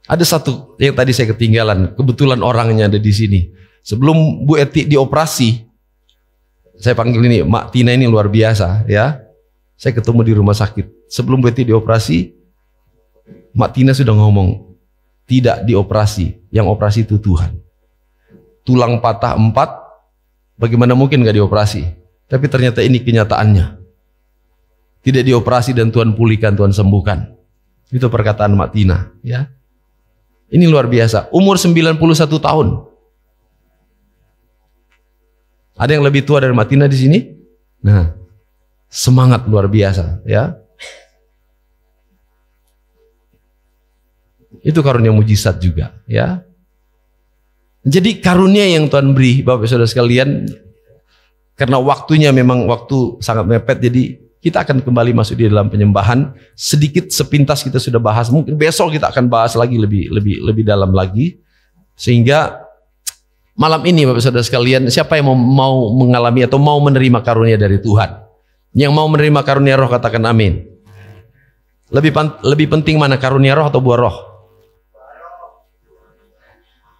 Ada satu yang tadi saya ketinggalan, kebetulan orangnya ada di sini. Sebelum Bu Eti dioperasi, saya panggil ini Mak Tina, ini luar biasa ya. Saya ketemu di rumah sakit. Sebelum Bu Eti dioperasi, Mak Tina sudah ngomong, tidak dioperasi, yang operasi itu Tuhan. Tulang patah 4, bagaimana mungkin gak dioperasi? Tapi ternyata ini kenyataannya. Tidak dioperasi dan Tuhan pulihkan, Tuhan sembuhkan. Itu perkataan Mak Tina ya. Ini luar biasa. Umur 91 tahun. Ada yang lebih tua dari Mak Tina di sini? Nah, semangat luar biasa ya. Itu karunia mujizat juga ya. Jadi karunia yang Tuhan beri Bapak Saudara sekalian, karena waktunya memang waktu sangat mepet, jadi kita akan kembali masuk di dalam penyembahan. Sedikit sepintas kita sudah bahas, mungkin besok kita akan bahas lagi lebih dalam lagi. Sehingga malam ini Bapak Saudara sekalian, siapa yang mau mengalami atau mau menerima karunia dari Tuhan? Yang mau menerima karunia roh katakan amin. Lebih penting mana, karunia roh atau buah roh?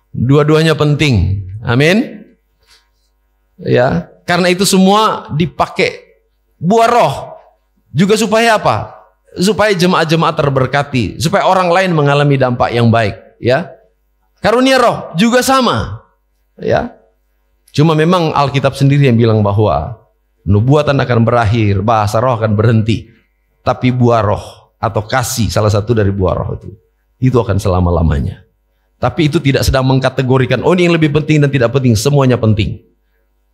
Dua-duanya penting. Amin. Ya, karena itu semua dipakai buah roh juga supaya apa? Supaya jemaat-jemaat terberkati, supaya orang lain mengalami dampak yang baik, ya. Karunia roh juga sama, ya. Cuma memang Alkitab sendiri yang bilang bahwa nubuatan akan berakhir, bahasa roh akan berhenti. Tapi buah roh atau kasih, salah satu dari buah roh itu akan selama-lamanya. Tapi itu tidak sedang mengkategorikan, oh ini yang lebih penting dan tidak penting, semuanya penting.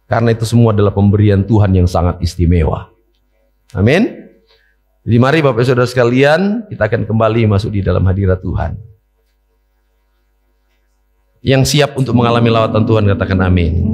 Karena itu semua adalah pemberian Tuhan yang sangat istimewa. Amin. Jadi mari Bapak Saudara sekalian, kita akan kembali masuk di dalam hadirat Tuhan. Yang siap untuk mengalami lawatan Tuhan katakan amin.